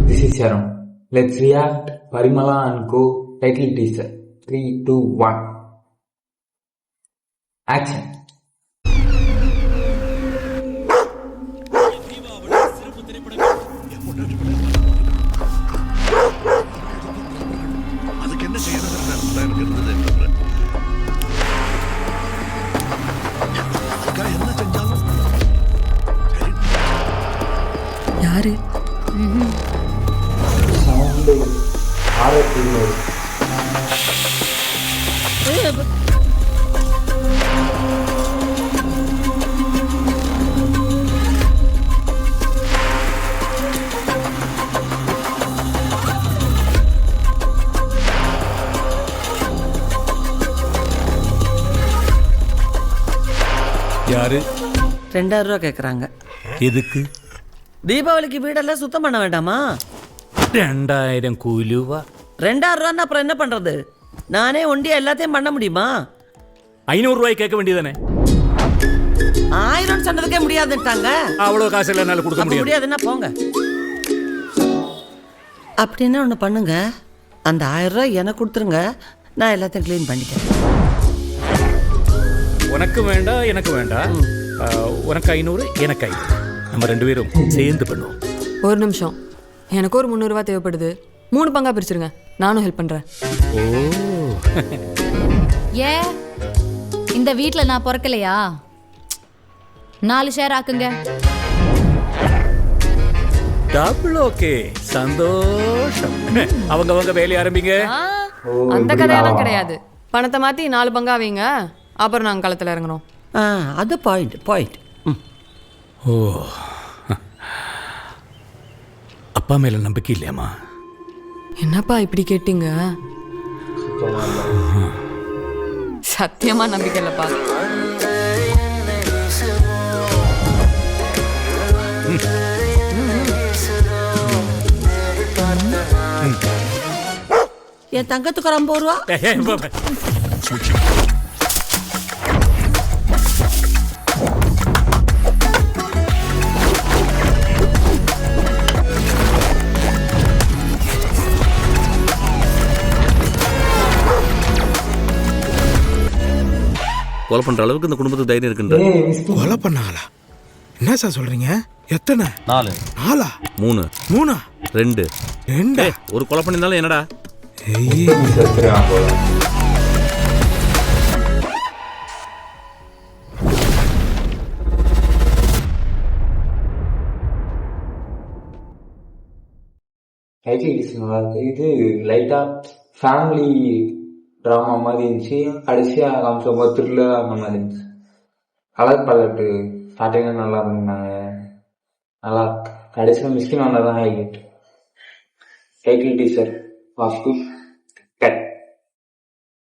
This is Sharon. Let's react Parimala and Co. Title teaser. 3, 2, 1. Action. யாரு sound ஆரத்தில் யாரு? 2000 ரூபா கேக்குறாங்க. எதுக்கு? தீபாவளிக்கு வீடெல்லாம் சுத்தம் பண்ண வேண்டாமா? 2000 கூலிவா? 2000 ரூபா அப்புறம் என்ன பண்றது? நானே ஒண்டியா எல்லாத்தையும் பண்ண முடியுமா? 500 ரூபாய் கேட்க வேண்டியதானே? 1000 சொன்னதுக்கே முடியாதுட்டாங்க. அவ்வளவு காசு எல்லாம் என்னால கொடுக்க முடியாதுன்னா போங்க. அப்படின்னு ஒண்ணு பண்ணுங்க, அந்த 1000 ரூபாய் எனக்கு கொடுத்துருங்க, நான் எல்லாத்தையும் கிளீன் பண்ணிக்கிறேன். உனக்கு வேண்டாம், எனக்கு வேண்டாம். உனக்கு 500, எனக்கு 500. நம்ம 2 பேரும் சேர்ந்து பண்ணுவோம். ஒரு நிமிஷம், எனக்கு ஒரு 300 ரூபா தேவைப்படுது. 3 பங்கா பிரிச்சிருங்க, நானும் ஹெல்ப் பண்றேன். ஓ, ஏ இந்த வீட்ல நான் பிறக்கலையா? 4 ஷேர் ஆக்குங்க. டபுள் ஓகே, சந்தோஷம். அவங்க வேலைய ஆரம்பிங்க. அந்த கதையெல்லாம் கிடையாது. பணத்தை மாத்தி 4 பங்கா வைங்க, அப்புறம் நாங்கள் களத்தில் இறங்கணும். அது பாயிண்ட். ஓ, அப்பா மேல நம்பிக்கை இல்லையாமா? என்னப்பா இப்படி கேட்டீங்க? சத்தியமா நம்பிக்கை இல்லப்பா. என் தங்கத்துக்கு ஒரு 50 ரூபா. கொலை பண்ற அளவுக்கு இந்த குடும்பத்துக்கு தைரியம் இருக்குன்ற. கொலை பண்ணாங்களா? என்ன சார் சொல்றீங்க? எத்தனை? 4. 4? 3. 3? 2. ஒரு கொலை பண்ணிருந்தாலும் என்னடா? இது லைட்டா ஃபேமிலி ட்ராமா மாதிரி இருந்துச்சு. கடைசியா காமிச்ச த்ரில்லர் அந்த மாதிரி இருந்துச்சு. கலர் பலட்டு ஸ்டார்டிங்ல நல்லா இருந்தாங்க, நல்லா கடைசியில் மிஸ்கின் வந்ததான் highlight. Title teaser was good.